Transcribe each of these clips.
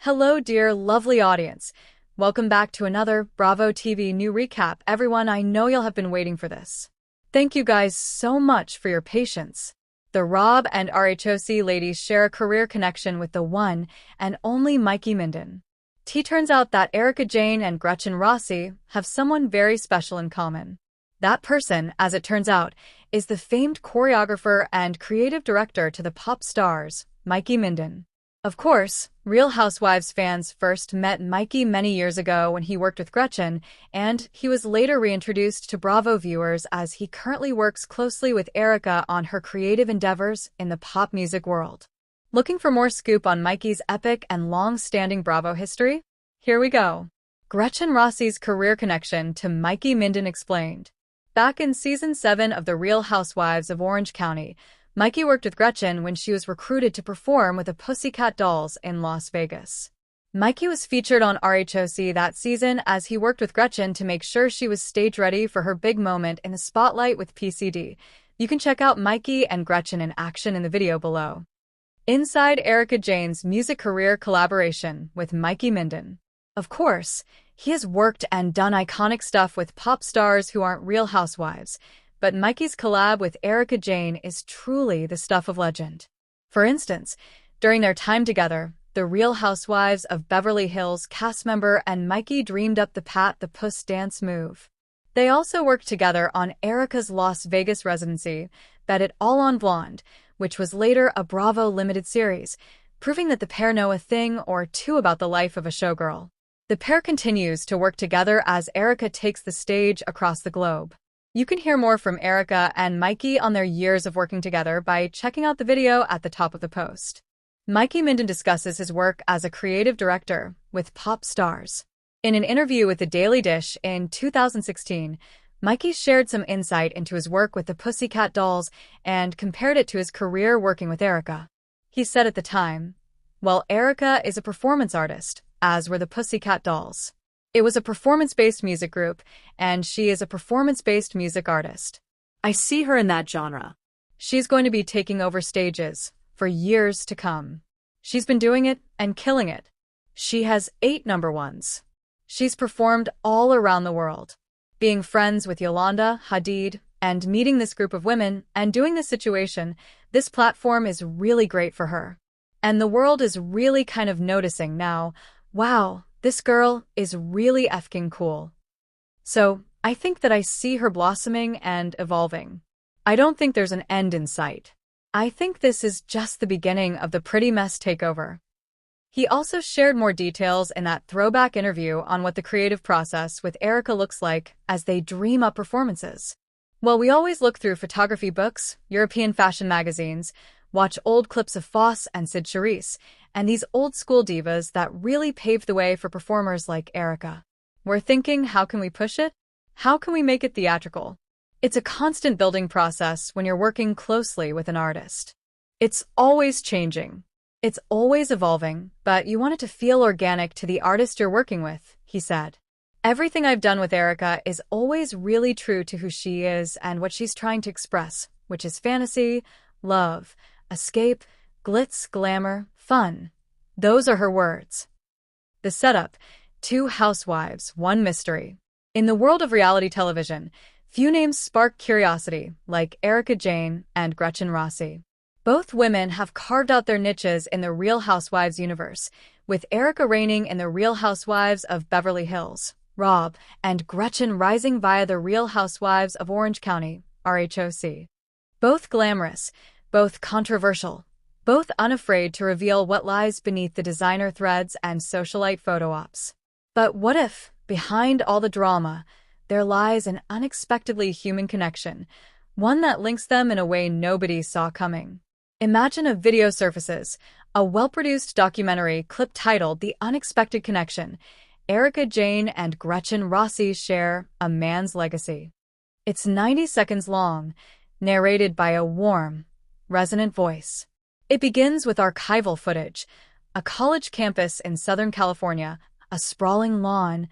Hello, dear lovely audience. Welcome back to another Bravo TV new recap. Everyone, I know you'll have been waiting for this. Thank you guys so much for your patience. The Rob and RHOC ladies share a career connection with the one and only Mikey Minden. Turns out that Erika Jayne and Gretchen Rossi have someone very special in common. That person, as it turns out, is the famed choreographer and creative director to the pop stars, Mikey Minden. Of course, Real Housewives fans first met Mikey many years ago when he worked with Gretchen, and he was later reintroduced to Bravo viewers as he currently works closely with Erika on her creative endeavors in the pop music world. Looking for more scoop on Mikey's epic and long-standing Bravo history? Here we go. Gretchen Rossi's career connection to Mikey Minden explained. Back in Season 7 of The Real Housewives of Orange County, Mikey worked with Gretchen when she was recruited to perform with the Pussycat Dolls in Las Vegas. Mikey was featured on RHOC that season as he worked with Gretchen to make sure she was stage ready for her big moment in the spotlight with PCD. You can check out Mikey and Gretchen in action in the video below. Inside Erika Jayne's music career collaboration with Mikey Minden. Of course, he has worked and done iconic stuff with pop stars who aren't Real Housewives, but Mikey's collab with Erika Jayne is truly the stuff of legend. For instance, during their time together, the Real Housewives of Beverly Hills cast member and Mikey dreamed up the Pat the Puss dance move. They also worked together on Erika's Las Vegas residency, Bet It All on Blonde, which was later a Bravo limited series, proving that the pair know a thing or two about the life of a showgirl. The pair continues to work together as Erika takes the stage across the globe. You can hear more from Erika and Mikey on their years of working together by checking out the video at the top of the post. Mikey Minden discusses his work as a creative director with pop stars. In an interview with The Daily Dish in 2016, Mikey shared some insight into his work with the Pussycat Dolls and compared it to his career working with Erika. He said at the time, "Well, Erika is a performance artist, as were the Pussycat Dolls. It was a performance-based music group, and she is a performance-based music artist. I see her in that genre. She's going to be taking over stages for years to come. She's been doing it and killing it. She has 8 number ones. She's performed all around the world. Being friends with Yolanda, Hadid, and meeting this group of women and doing this situation, this platform is really great for her. And the world is really kind of noticing now, wow, this girl is really effing cool. So, I think that I see her blossoming and evolving. I don't think there's an end in sight. I think this is just the beginning of the Pretty Mess takeover." He also shared more details in that throwback interview on what the creative process with Erika looks like as they dream up performances. "Well, we always look through photography books, European fashion magazines, watch old clips of Foss and Sid Charisse, and these old-school divas that really paved the way for performers like Erika. We're thinking, how can we push it? How can we make it theatrical? It's a constant building process when you're working closely with an artist. It's always changing. It's always evolving, but you want it to feel organic to the artist you're working with," he said. "Everything I've done with Erika is always really true to who she is and what she's trying to express, which is fantasy, love, escape, glitz, glamour, fun. Those are her words." The setup: 2 housewives, 1 mystery. In the world of reality television, few names spark curiosity like Erika Jayne and Gretchen Rossi. Both women have carved out their niches in the Real Housewives universe, with Erika reigning in the Real Housewives of Beverly Hills, Rob, and Gretchen rising via the Real Housewives of Orange County, RHOC. Both glamorous, both controversial, both unafraid to reveal what lies beneath the designer threads and socialite photo ops. But what if, behind all the drama, there lies an unexpectedly human connection, one that links them in a way nobody saw coming? Imagine a video surfaces, a well-produced documentary clip titled The Unexpected Connection. Erika Jayne and Gretchen Rossi share a man's legacy. It's 90 seconds long, narrated by a warm, resonant voice. It begins with archival footage, a college campus in Southern California, a sprawling lawn,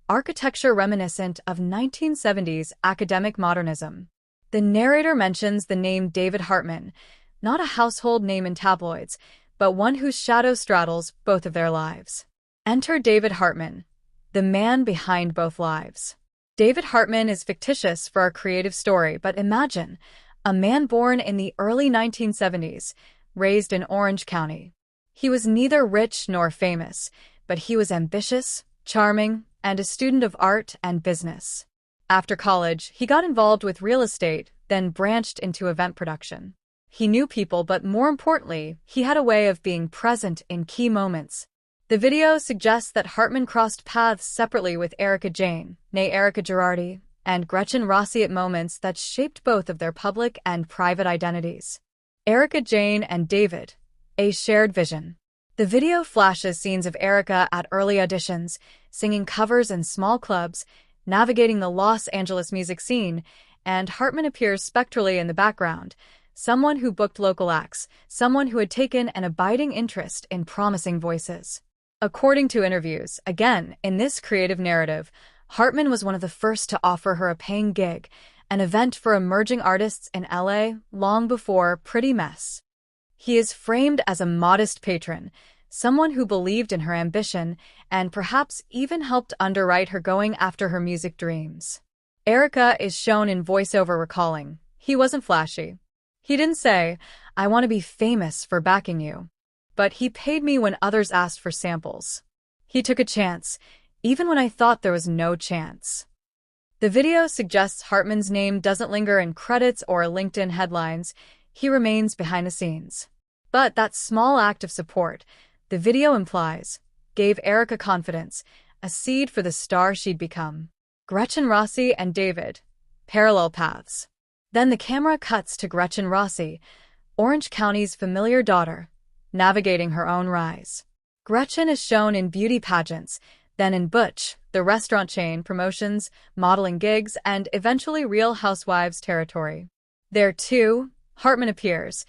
architecture reminiscent of 1970s academic modernism. The narrator mentions the name David Hartman, not a household name in tabloids, but one whose shadow straddles both of their lives. Enter David Hartman, the man behind both lives. David Hartman is fictitious for our creative story, but imagine a man born in the early 1970s, raised in Orange County. He was neither rich nor famous, but he was ambitious, charming, and a student of art and business. After college, he got involved with real estate, then branched into event production. He knew people, but more importantly, he had a way of being present in key moments. The video suggests that Hartman crossed paths separately with Erika Jayne, née Erika Jayne, and Gretchen Rossi at moments that shaped both of their public and private identities. Erika Jayne and David, a shared vision. The video flashes scenes of Erika at early auditions, singing covers in small clubs, navigating the Los Angeles music scene, and Hartman appears spectrally in the background, someone who booked local acts, someone who had taken an abiding interest in promising voices. According to interviews, again, in this creative narrative, Hartman was one of the first to offer her a paying gig, an event for emerging artists in LA long before Pretty Mess. He is framed as a modest patron, someone who believed in her ambition and perhaps even helped underwrite her going after her music dreams. Erika is shown in voiceover recalling, "He wasn't flashy. He didn't say, 'I want to be famous for backing you.' But he paid me when others asked for samples. He took a chance, even when I thought there was no chance." The video suggests Hartman's name doesn't linger in credits or LinkedIn headlines. He remains behind the scenes. But that small act of support, the video implies, gave Erika confidence, a seed for the star she'd become. Gretchen Rossi and David, parallel paths. Then the camera cuts to Gretchen Rossi, Orange County's familiar daughter, navigating her own rise. Gretchen is shown in beauty pageants, then in Butch, the restaurant chain, promotions, modeling gigs, and eventually Real Housewives territory. There, too, Hartman appears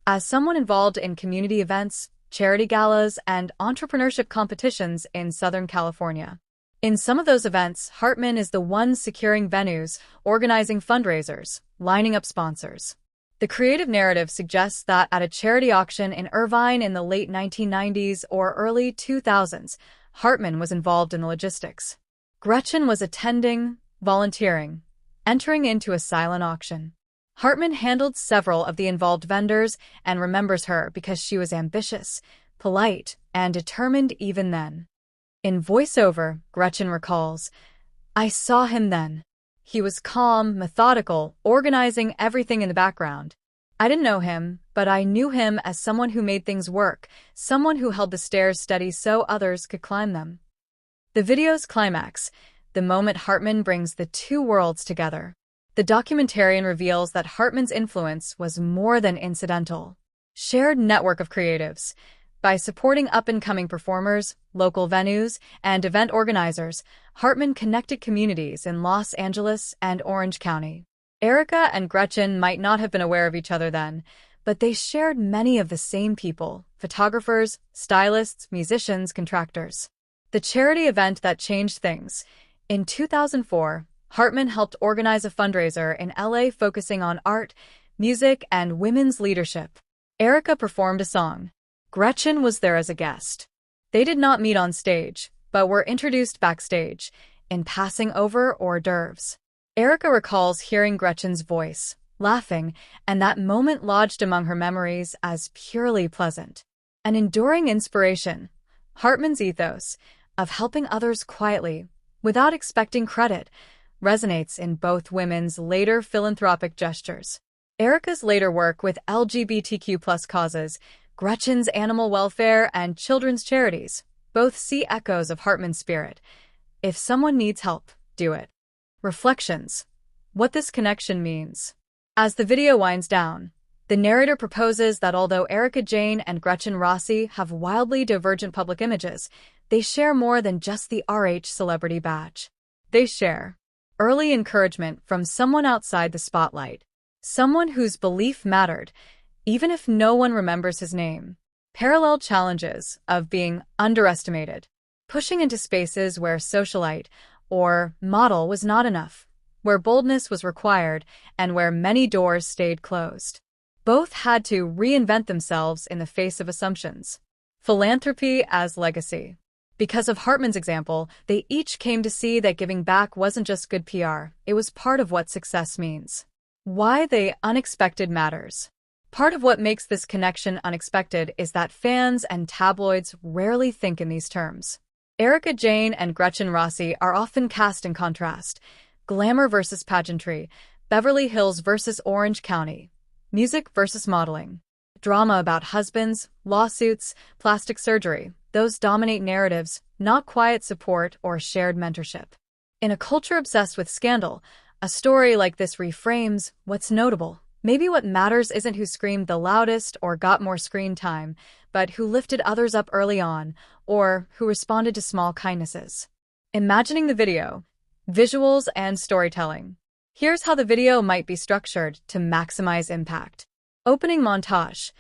as someone involved in community events, charity galas, and entrepreneurship competitions in Southern California. In some of those events, Hartman is the one securing venues, organizing fundraisers, lining up sponsors. The creative narrative suggests that at a charity auction in Irvine in the late 1990s or early 2000s, Hartman was involved in the logistics. Gretchen was attending, volunteering, entering into a silent auction. Hartman handled several of the involved vendors and remembers her because she was ambitious, polite, and determined even then. In voiceover, Gretchen recalls, "I saw him then. He was calm, methodical, organizing everything in the background. I didn't know him, but I knew him as someone who made things work, someone who held the stairs steady so others could climb them." The video's climax, the moment Hartman brings the two worlds together. The documentarian reveals that Hartman's influence was more than incidental. Shared network of creatives. By supporting up-and-coming performers, local venues, and event organizers, Hartman connected communities in Los Angeles and Orange County. Erika and Gretchen might not have been aware of each other then, but they shared many of the same people: photographers, stylists, musicians, contractors. The charity event that changed things. In 2004, Hartman helped organize a fundraiser in LA focusing on art, music, and women's leadership. Erika performed a song. Gretchen was there as a guest. They did not meet on stage, but were introduced backstage, in passing over hors d'oeuvres. Erika recalls hearing Gretchen's voice, laughing, and that moment lodged among her memories as purely pleasant. An enduring inspiration, Hartman's ethos of helping others quietly, without expecting credit, resonates in both women's later philanthropic gestures. Erika's later work with LGBTQ+ causes, Gretchen's animal welfare, and children's charities, both see echoes of Hartman's spirit. If someone needs help, do it. Reflections. What this connection means. As the video winds down, the narrator proposes that although Erika Jayne and Gretchen Rossi have wildly divergent public images, they share more than just the RH celebrity badge. They share early encouragement from someone outside the spotlight, someone whose belief mattered, even if no one remembers his name. Parallel challenges of being underestimated, pushing into spaces where socialite or model was not enough, where boldness was required, and where many doors stayed closed. Both had to reinvent themselves in the face of assumptions. Philanthropy as legacy. Because of Hartman's example, they each came to see that giving back wasn't just good PR, it was part of what success means. Why the unexpected matters. Part of what makes this connection unexpected is that fans and tabloids rarely think in these terms. Erika Jayne and Gretchen Rossi are often cast in contrast. Glamour versus pageantry, Beverly Hills versus Orange County, music versus modeling. Drama about husbands, lawsuits, plastic surgery, those dominate narratives, not quiet support or shared mentorship. In a culture obsessed with scandal, a story like this reframes what's notable. Maybe what matters isn't who screamed the loudest or got more screen time, but who lifted others up early on, or who responded to small kindnesses. Imagining the video, visuals and storytelling. Here's how the video might be structured to maximize impact. Opening montage.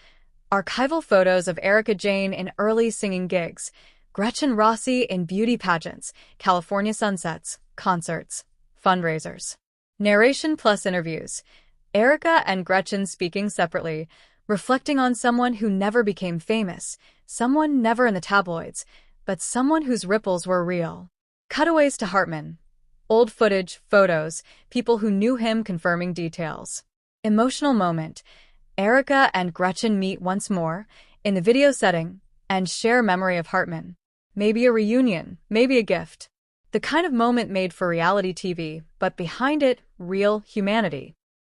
Archival photos of Erika Jayne in early singing gigs, Gretchen Rossi in beauty pageants, California sunsets, concerts, fundraisers. Narration plus interviews. Erika and Gretchen speaking separately, reflecting on someone who never became famous, someone never in the tabloids, but someone whose ripples were real. Cutaways to Hartman. Old footage, photos, people who knew him confirming details. Emotional moment. Erika and Gretchen meet once more, in the video setting, and share memory of Hartman. Maybe a reunion, maybe a gift. The kind of moment made for reality TV, but behind it, real humanity.